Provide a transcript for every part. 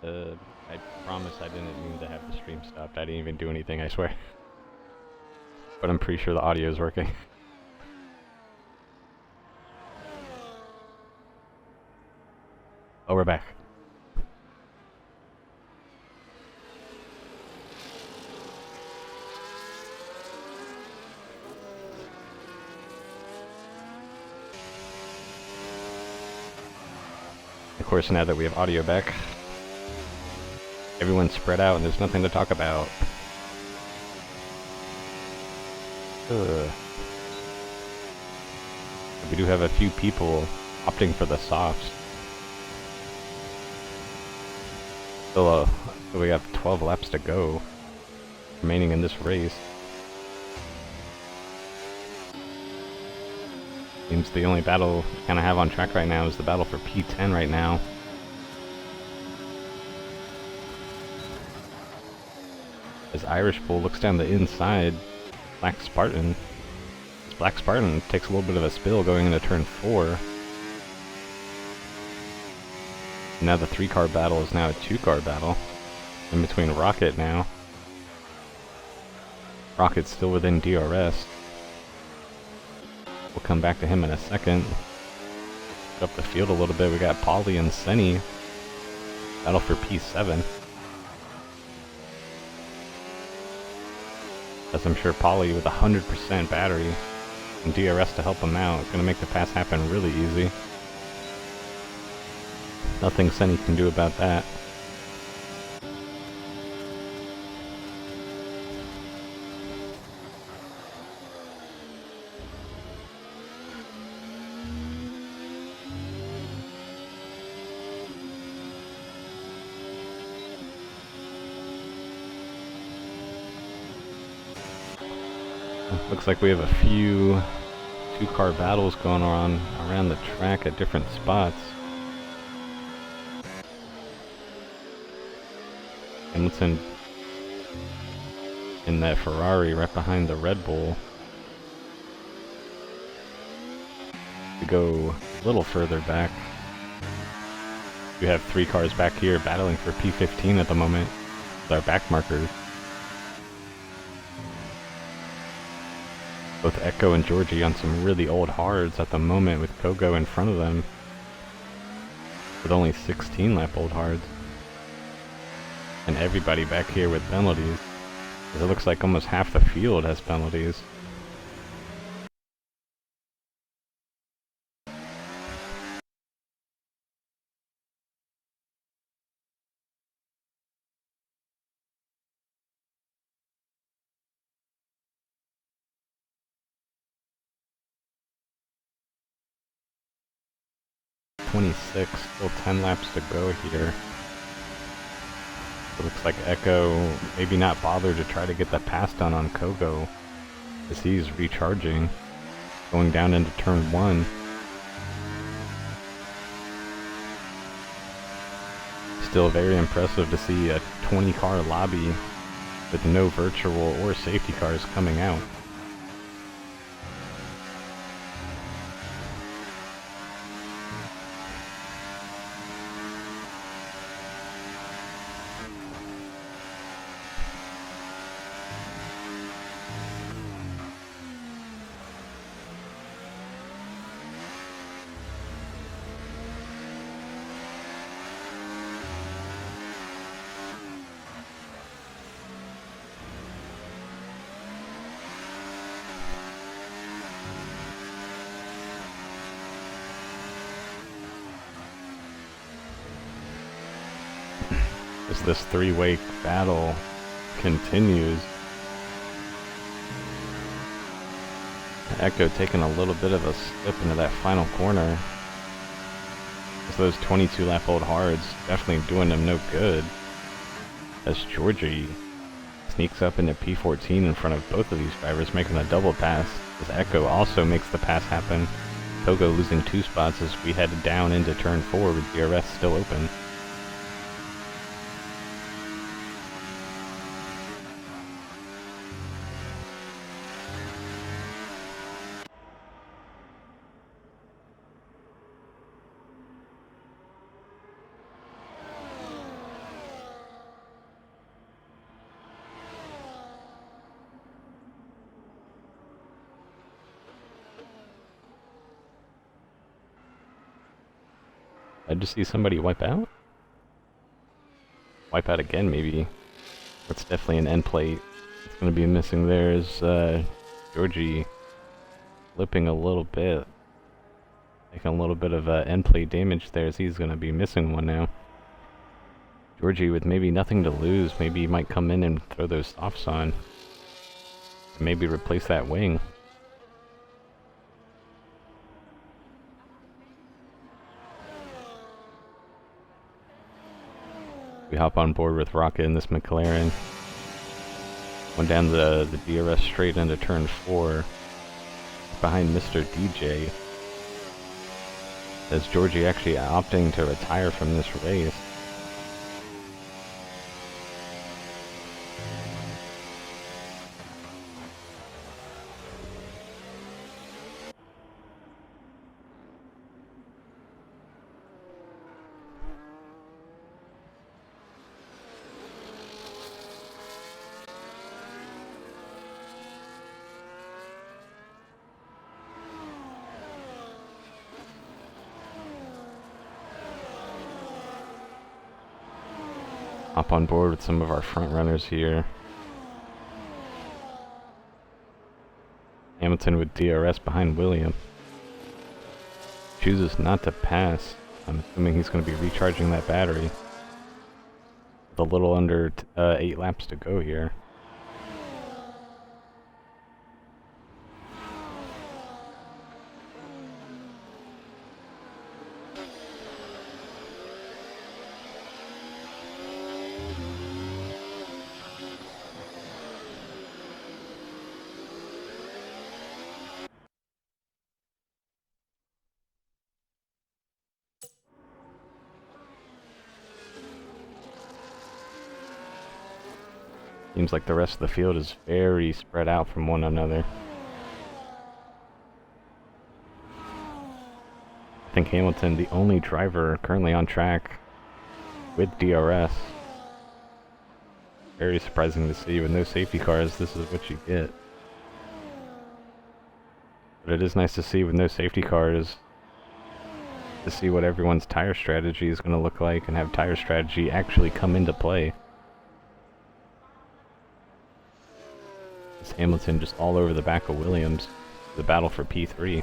I promise I didn't mean to have the stream stopped. I didn't even do anything, I swear. But I'm pretty sure the audio is working. Oh, we're back. Of course, now that we have audio back, everyone's spread out and there's nothing to talk about. Ugh. We do have a few people opting for the softs. Still, we have 12 laps to go remaining in this race. Seems the only battle we kind of have on track right now is the battle for P10 right now. As Irish Bull looks down the inside, Black Spartan takes a little bit of a spill going into turn 4. Now the 3-car battle is now a 2-car battle in between Rocket now. Rocket's still within DRS. We'll come back to him in a second. Up the field a little bit, we got Polly and Senny. Battle for P7. As I'm sure Polly with 100% battery and DRS to help him out is going to make the pass happen really easy. Nothing Senny can do about that. Looks like we have a few 2-car battles going on around the track at different spots. Hamilton in that Ferrari right behind the Red Bull. We go a little further back. We have 3 cars back here battling for P15 at the moment with our back markers. Both Echo and Georgie on some really old hards at the moment with Kogo in front of them with only 16 lap old hards. And everybody back here with penalties. It looks like almost half the field has penalties. .26, still 10 laps to go here. It looks like Echo maybe not bothered to try to get the pass done on Kogo as he's recharging, going down into turn 1. Still very impressive to see a 20-car lobby with no virtual or safety cars coming out. As this 3-way battle continues. Echo taking a little bit of a slip into that final corner. As those 22 lap old hards definitely doing them no good. As Georgie sneaks up into P14 in front of both of these drivers, making a double pass. As Echo also makes the pass happen. Kogo losing 2 spots as we head down into turn 4 with DRS still open. I just see somebody wipe out? Wipe out again, maybe. That's definitely an end plate. It's gonna be missing there is, Georgie flipping a little bit. Taking a little bit of end plate damage there as he's gonna be missing one now. Georgie with maybe nothing to lose, maybe he might come in and throw those softs on. And maybe replace that wing. We hop on board with Rocket in this McLaren. Went down the DRS straight into turn 4. Behind Mr. DJ. As Georgie actually opting to retire from this race. Hop on board with some of our front runners here. Hamilton with DRS behind William. Chooses not to pass. I'm assuming he's going to be recharging that battery. With a little under 8 laps to go here. Seems like the rest of the field is very spread out from one another. I think Hamilton, the only driver currently on track with DRS. Very surprising to see. With no safety cars, this is what you get. But it is nice to see with no safety cars, to see what everyone's tire strategy is going to look like and have tire strategy actually come into play. It's Hamilton just all over the back of Williams. The battle for P3.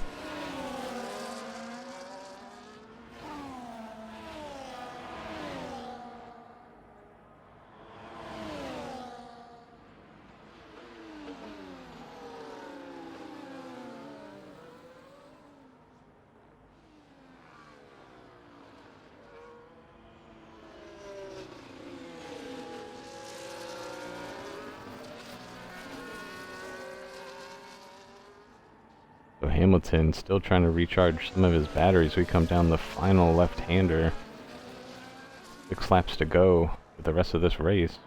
So Hamilton still trying to recharge some of his batteries. We come down the final left-hander. 6 laps to go with the rest of this race.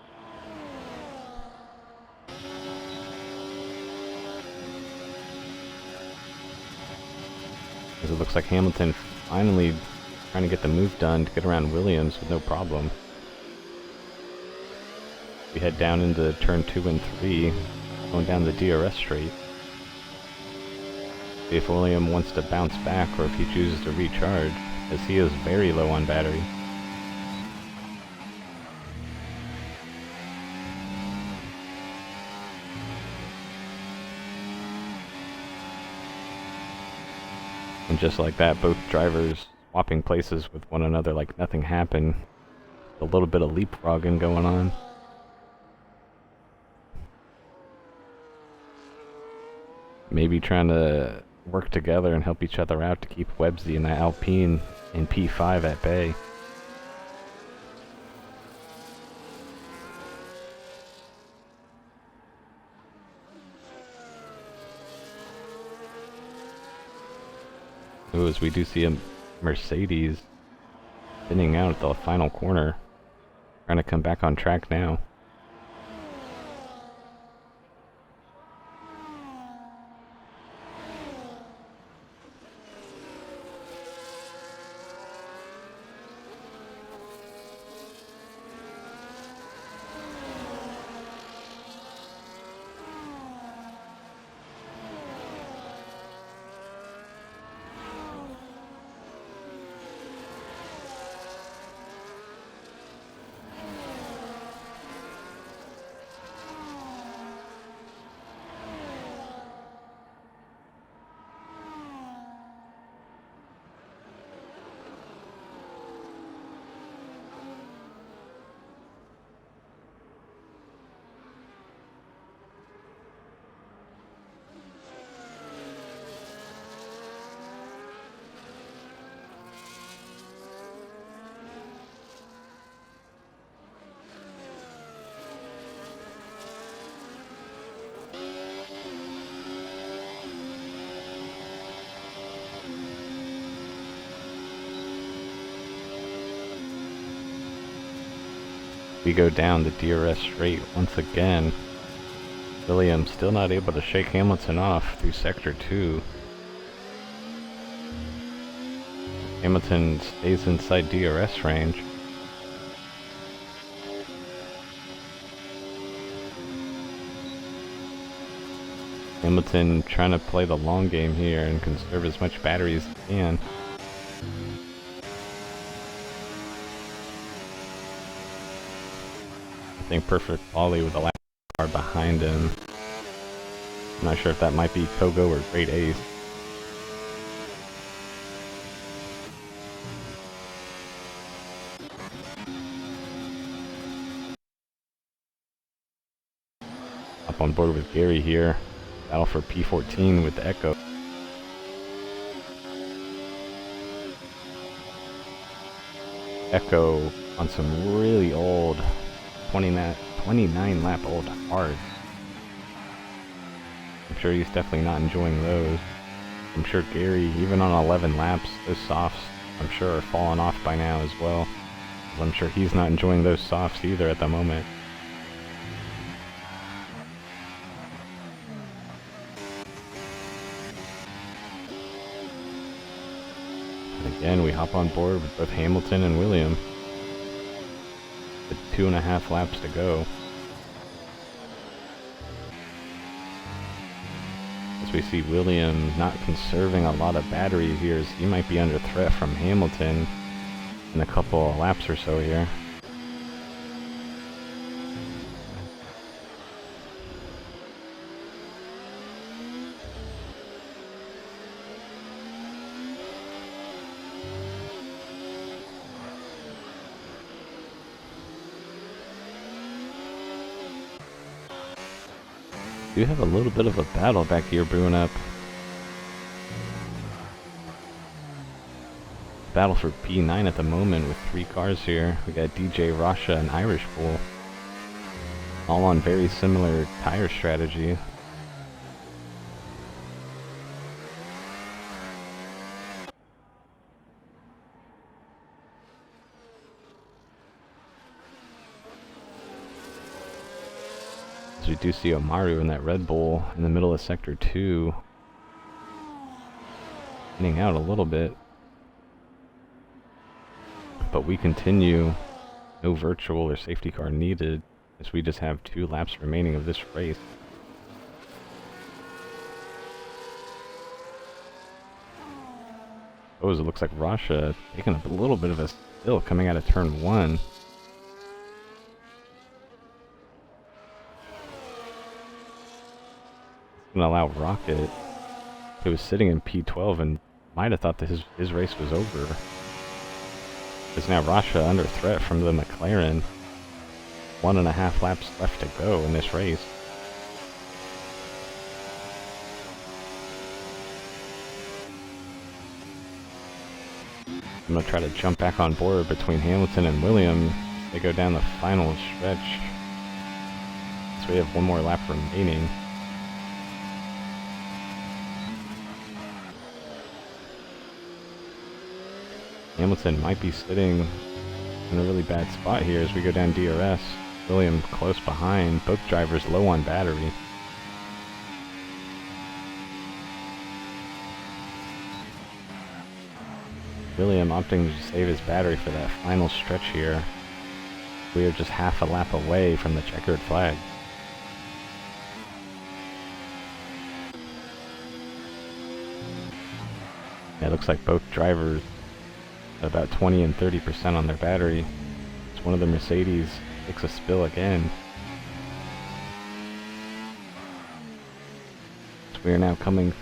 As it looks like Hamilton finally trying to get the move done to get around Williams with no problem. We head down into turn 2 and 3, going down the DRS straight. See if William wants to bounce back or if he chooses to recharge, as he is very low on battery. And just like that, both drivers swapping places with one another like nothing happened. A little bit of leapfrogging going on. Maybe trying to work together and help each other out to keep Webbsy and the Alpine in P5 at bay. Ooh, as we do see a Mercedes spinning out at the final corner, trying to come back on track now. We go down the DRS straight once again. Williams still not able to shake Hamilton off through Sector 2. Hamilton stays inside DRS range. Hamilton trying to play the long game here and conserve as much battery as he can. I think perfect ollie with the lap car behind him. I'm not sure if that might be Kogo or Great Ace. Up on board with Gary here. Battle for P14 with the Echo. Echo on some really old 29 lap old hard. I'm sure he's definitely not enjoying those. I'm sure Gary, even on 11 laps, those softs, I'm sure are falling off by now as well. I'm sure he's not enjoying those softs either at the moment. Again, we hop on board with both Hamilton and William. With 2.5 laps to go. As we see William not conserving a lot of battery here, as he might be under threat from Hamilton in a couple of laps or so here. We have a little bit of a battle back here brewing up. Battle for P9 at the moment with 3 cars here. We got DJ, Rasha, and Irish Bull. All on very similar tire strategy. So we do see Omaru in that Red Bull in the middle of Sector 2. Getting out a little bit. But we continue. No virtual or safety car needed, as we just have 2 laps remaining of this race. Oh, it looks like Rasha taking up a little bit of a spill coming out of turn 1. Gonna allow Rocket, who was sitting in P12 and might have thought that his race was over. Is now Rasha under threat from the McLaren. 1.5 laps left to go in this race. I'm gonna try to jump back on board between Hamilton and William. They go down the final stretch. So we have 1 more lap remaining. Hamilton might be sitting in a really bad spot here as we go down DRS. William close behind, both drivers low on battery. William opting to save his battery for that final stretch here. We are just half a lap away from the checkered flag. Yeah, it looks like both drivers about 20 and 30% on their battery. It's one of the Mercedes takes a spill again. So we are now coming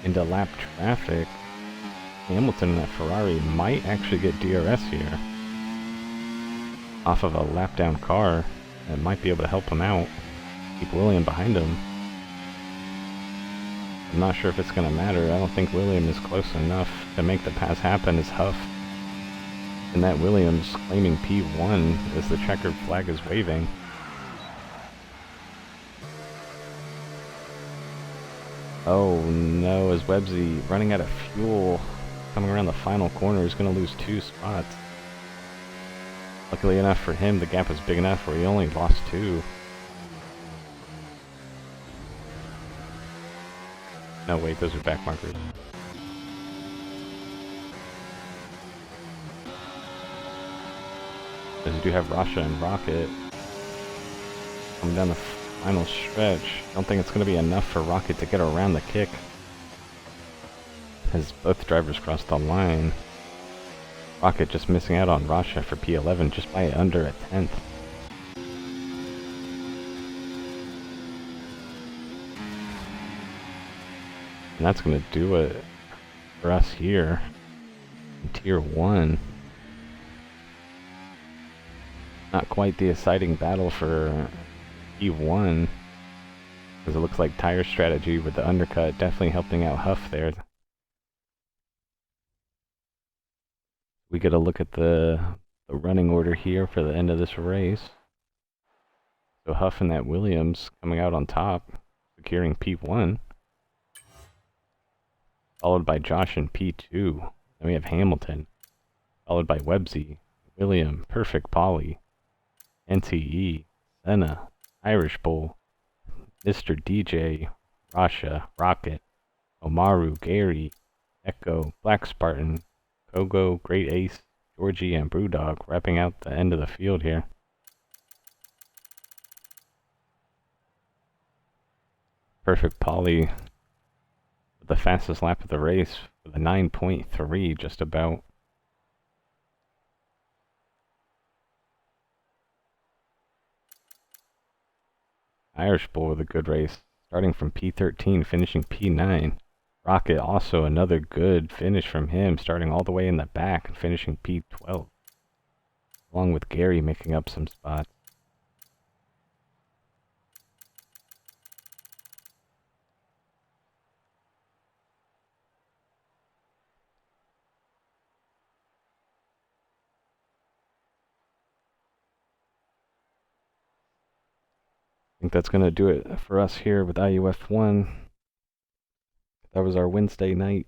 into lap traffic. Hamilton and that Ferrari might actually get DRS here. Off of a lap down car that might be able to help him out. Keep William behind him. I'm not sure if it's going to matter. I don't think William is close enough to make the pass happen as Huff. And that Williams claiming P1 as the checkered flag is waving. Oh no, as Websy running out of fuel, coming around the final corner, is going to lose 2 spots. Luckily enough for him, the gap was big enough where he only lost 2. No, wait, those are back markers. As you do have Rasha and Rocket coming down the final stretch. I don't think it's going to be enough for Rocket to get around the kick, as both drivers crossed the line. Rocket just missing out on Rasha for P11 just by under a 10th. And that's going to do it for us here in Tier 1. Not quite the exciting battle for E1, because it looks like tire strategy with the undercut definitely helping out Huff there. We get a look at the running order here for the end of this race. So Huff and that Williams coming out on top, securing P1. Followed by Josh in P2. Then we have Hamilton. Followed by Websy, William, Perfect Polly, NTE, Senna, Irish Bull, Mr. DJ, Rasha, Rocket, Omaru, Gary, Echo, Black Spartan, Kogo, Great Ace, Georgie, and Brewdog wrapping out the end of the field here. Perfect Polly with the fastest lap of the race with a 9.3 just about. Irish Bull with a good race, starting from P13, finishing P9. Rocket also another good finish from him, starting all the way in the back and finishing P12. Along with Gary making up some spots. I think that's going to do it for us here with IUF1. That was our Wednesday night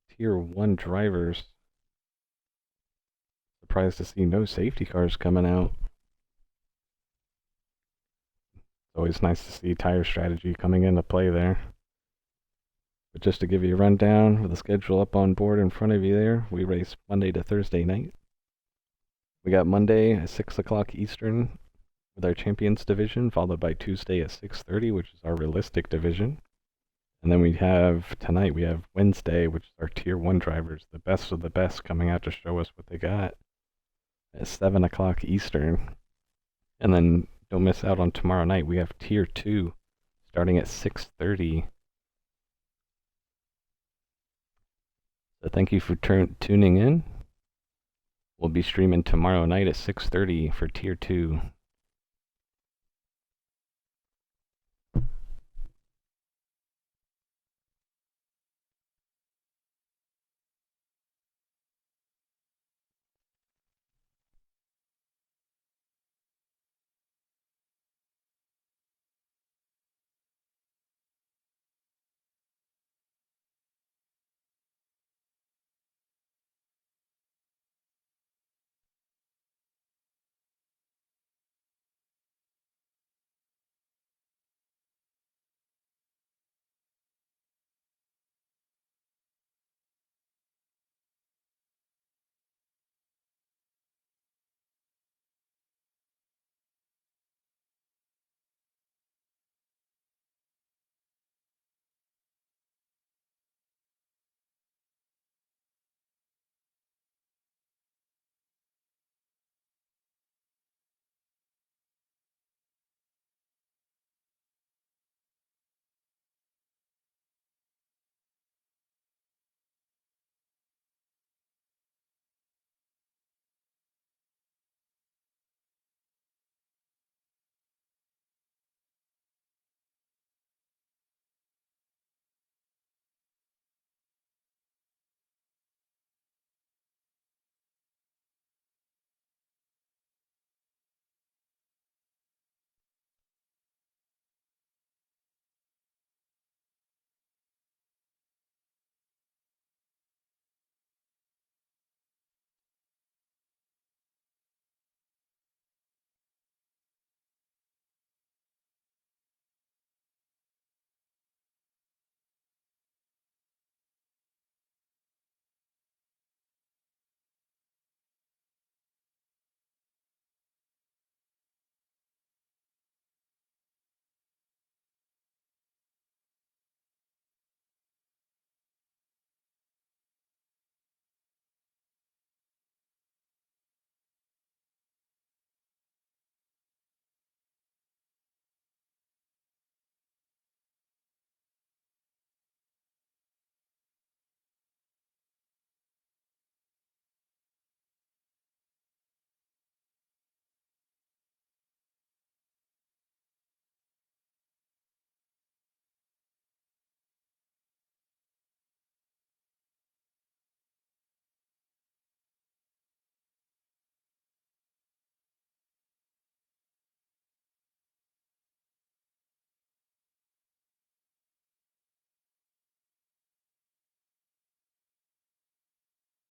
Tier 1 drivers. Surprised to see no safety cars coming out. It's always nice to see tire strategy coming into play there. But just to give you a rundown with the schedule up on board in front of you there, we race Monday to Thursday night. We got Monday at 6 o'clock Eastern with our Champions Division, followed by Tuesday at 6:30, which is our Realistic Division. And then we have, tonight we have Wednesday, which is our Tier 1 drivers, the best of the best coming out to show us what they got at 7 o'clock Eastern. And then don't miss out on tomorrow night, we have Tier 2 starting at 6:30. So thank you for tuning in. We'll be streaming tomorrow night at 6:30 for Tier 2.